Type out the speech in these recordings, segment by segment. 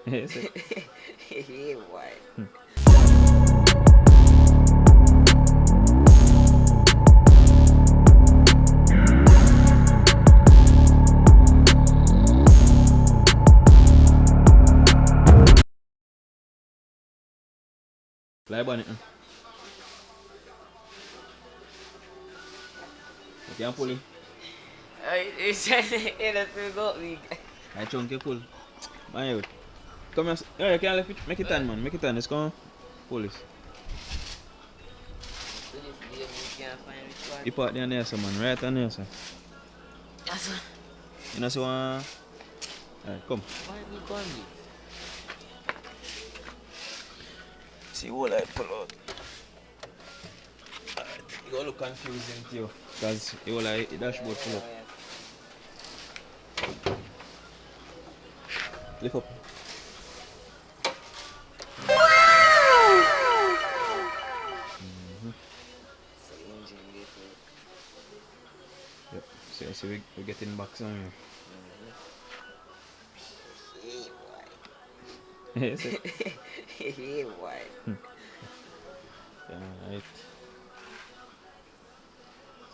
Yes. Yeah, boy. Fly bonnet. You can pull it. It's trying to get us to go. I chunk you pull. My out. Come here. Yeah, you can let it. Make it on, man. Make it on. Let's go. Pull this. We can't find which one. You part down there, sir, man. Right on there, sir. That's one. You know, so alright, come. Why we going with? See what I pull out. Alright. You gonna look confusing to you. Because you will like the dashboard pull up. Lift up. So engine little. Yep. So we're getting back some here. Yeah, Yes, boy. Yeah, boy. yeah, right.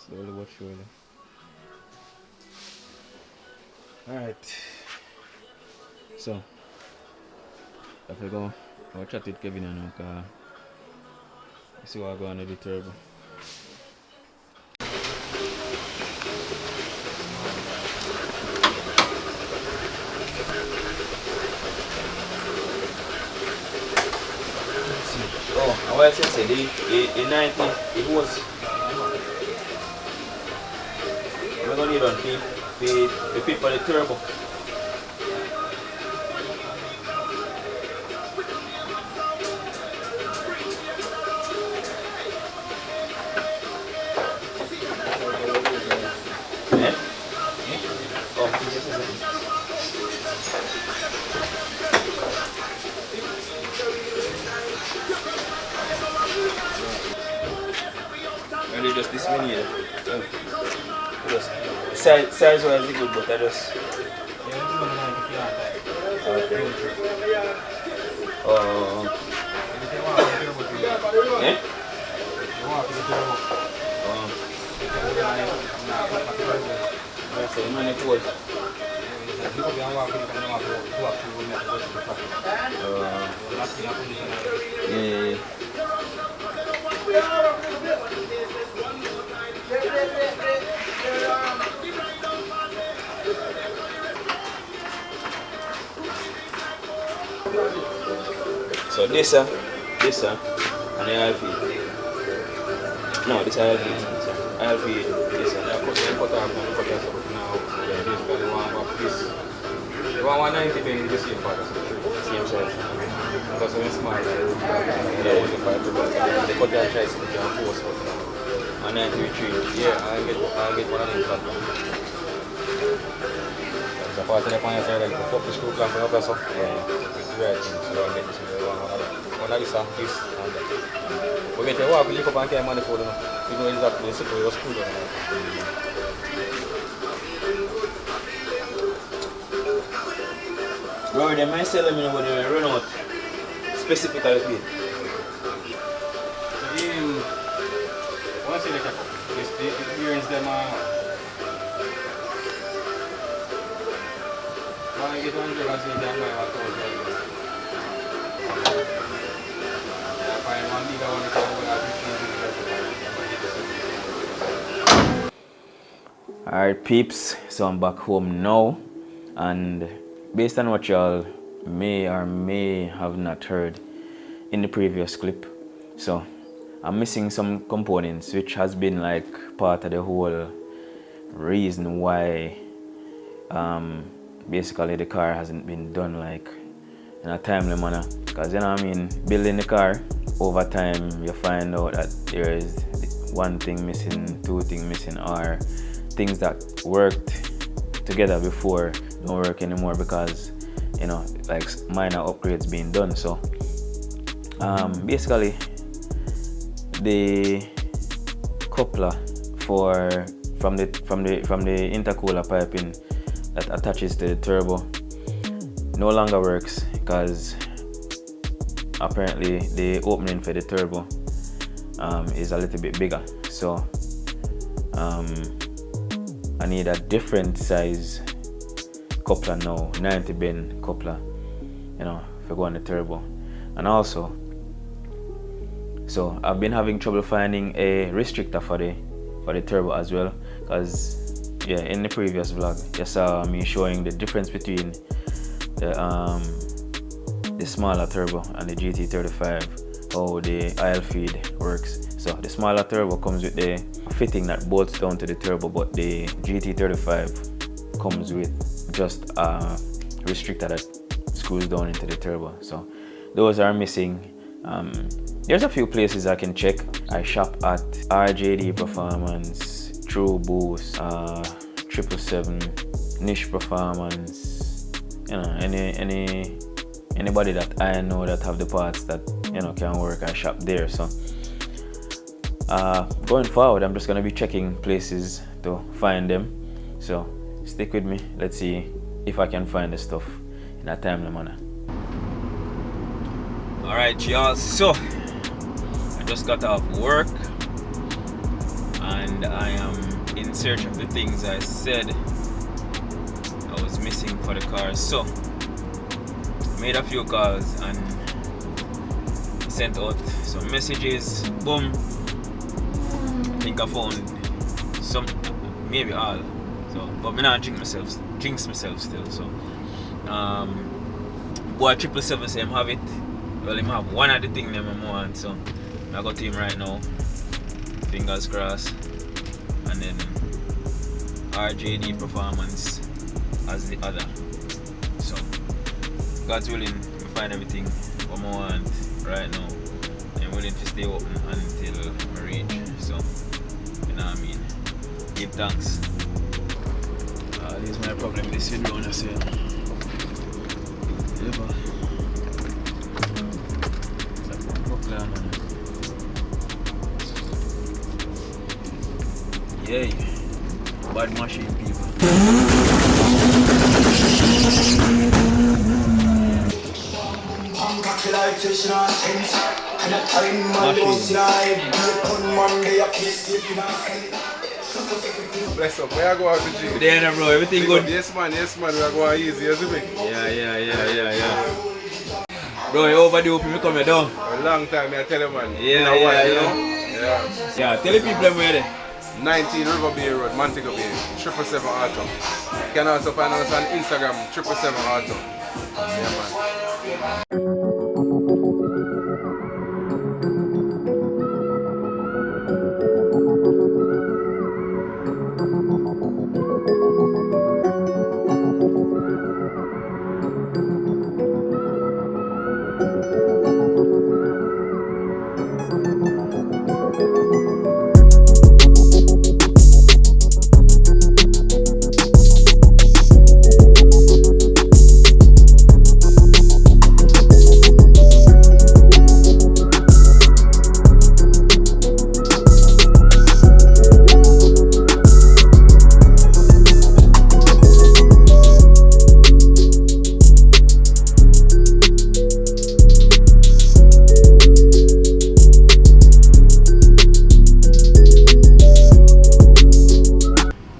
Slowly but surely. Alright. So, if we go, I'll chat with Kevin now because see what I go on with the turbo. Oh, I was say the 90, it was. We're gonna need on feed for the turbo. Eh? Oh, this is it. Really just this many here. Just size wise is good, but I just okay. Eh? So many cold. Yeah. So this and the ILV. No, this ILV. ILV, this and that. Cut off and cut off now. Yeah, basically the one 190 being the same part. Same size. Because when it's small, Yeah. they cut their choice with their force out now. And 93. Yeah, I'll get one of them cut down. So part of the point is like the fuck the screw clamp up so. Yeah. It's the right thing. So I'll get this one of this and this and that. We get the walk, we lift up and carry manifold. You know exactly the screw was screwed on. Bro, they might sell them in what they run out specifically for it. So once you look at this, the bearings them when I get 100 and say them I want to find one bigger one that will Alright peeps, so I'm back home now, and based on what y'all may or may have not heard in the previous clip, so I'm missing some components which has been like part of the whole reason why basically the car hasn't been done like in a timely manner, because you know what I mean, building the car over time you find out that there is one thing missing, two things missing, or things that worked together before don't work anymore because you know, like minor upgrades being done. So basically the coupler from the intercooler piping that attaches to the turbo no longer works because apparently the opening for the turbo is a little bit bigger. So I need a different size coupler now, 90 bend coupler, you know, if I go on the turbo. And also, so I've been having trouble finding a restrictor for the turbo as well, because yeah, in the previous vlog you saw me showing the difference between the smaller turbo and the GT35, how the oil feed works. So the smaller turbo comes with the fitting that bolts down to the turbo, but the GT35 comes with just a restrictor that screws down into the turbo. So those are missing. There's a few places I can check. I shop at RJD Performance, True Boost, 777, Niche Performance, you know, anybody that I know that have the parts that, you know, can work, I shop there. So going forward, I'm just gonna be checking places to find them. So stick with me. Let's see if I can find the stuff in a timely manner. Alright y'all, so I just got off work and I am in search of the things I said I was missing for the car. So made a few calls and sent out some messages. Boom, I think I found some, maybe all. So, but me not jinx myself still. So boy 777 say him have it. Well, him have one of the things them I want, so I got to him right now. Fingers crossed. And then RJD Performance as the other. So God's willing, we find everything what I want right now. I'm willing to stay open until I reach. So, you know what I mean? Give thanks. This is my problem. This video on yourself. Yay, bad machine people. Bless up, where I go out to gym? There, bro, everything good? Yes man, we are going easy, you Civic? Yeah. Bro, you overdue for me coming down. A long time, I tell you man. Yeah. Yeah, tell the people where they 19 River Bay Road, Montego Bay, 777 Auto. You can also find us on Instagram, 777 Auto. Yeah man.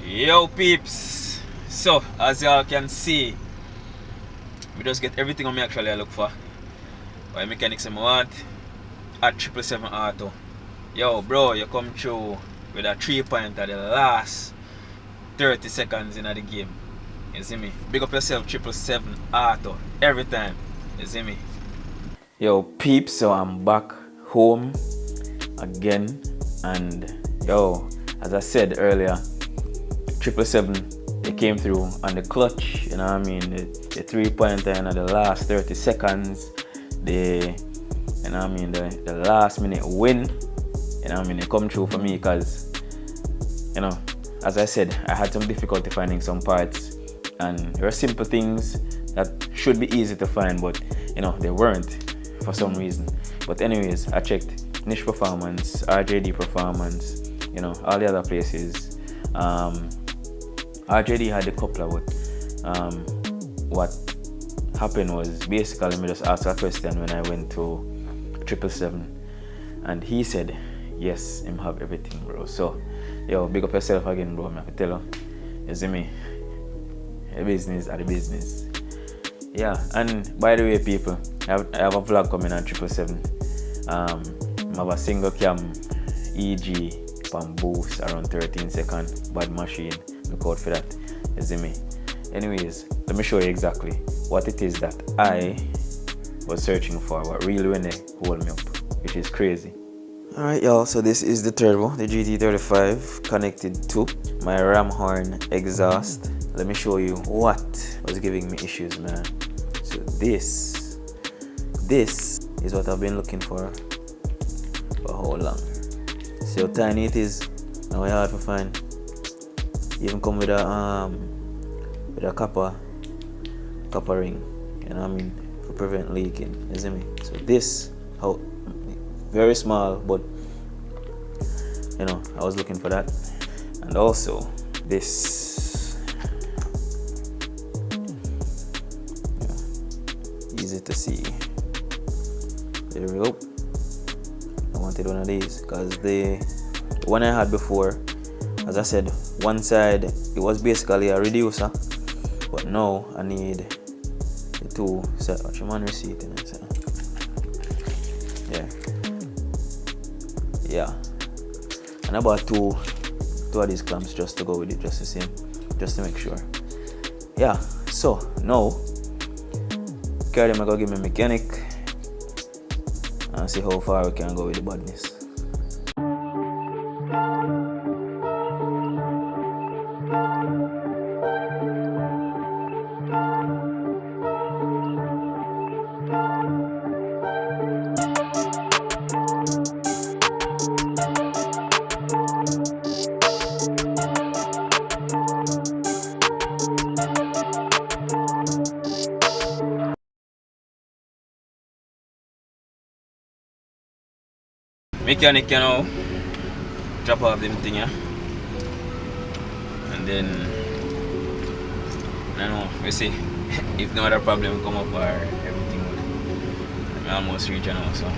Yo peeps, so as y'all can see, we just get everything on me actually I look for. Why mechanics I want at 777 Auto. Yo bro, you come through with a 3-point at the last 30 seconds in the game. You see me? Big up yourself, 777 Auto every time. You see me? Yo peeps, so I'm back home again, and yo, as I said earlier, 777, it came through on the clutch, you know what I mean, the 3-pointer in the last 30 seconds, you know what I mean, the last minute win, you know what I mean, it come through for me because, you know, as I said, I had some difficulty finding some parts, and there are simple things that should be easy to find, but, you know, they weren't for some reason. But anyways, I checked Niche Performance, RJD Performance, you know, all the other places. RJD had the coupler with what happened was basically me just asked a question when I went to 777, and he said yes, him have everything, bro. So yo, big up yourself again, bro. I have to tell you, you see me, the business are the business. Yeah, and by the way, people, I have a vlog coming on 777. I have a single cam EG from boost around 13 seconds, bad machine. Look out for that, you see me. Anyways, let me show you exactly what it is that I was searching for, what really when they hold me up, which is crazy. Alright y'all, so this is the turbo, the GT35, connected to my ram horn exhaust. Let me show you what was giving me issues, man. So this is what I've been looking for how long. See how tiny it is, now it's hard to find. Even come with a copper ring, you know what I mean, to prevent leaking, you see me? So this, how very small, but you know, I was looking for that. And also this, yeah, easy to see. There we go. I wanted one of these because the one I had before, as I said, one side it was basically a reducer, but now I need the two set. Watch your man receipt in it. Yeah, and I bought two of these clamps just to go with it, just the same, just to make sure. Yeah, so now carry them, I go give me a mechanic and see how far we can go with the badness. Mechanic, you know, drop off them thing, yeah, and then I know we see if no other problem come up or everything would. I'm almost reach now, so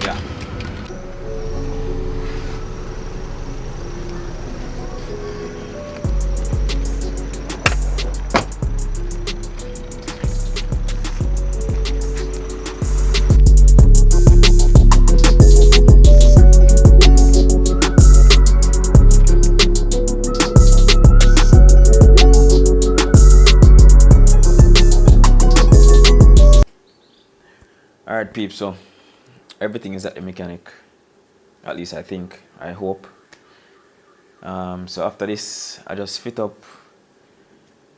yeah. Alright peeps, so everything is at the mechanic, at least I think, I hope. So after this I just fit up,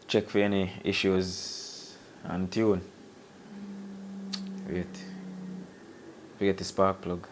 check for any issues and tune. Wait, forget the spark plug.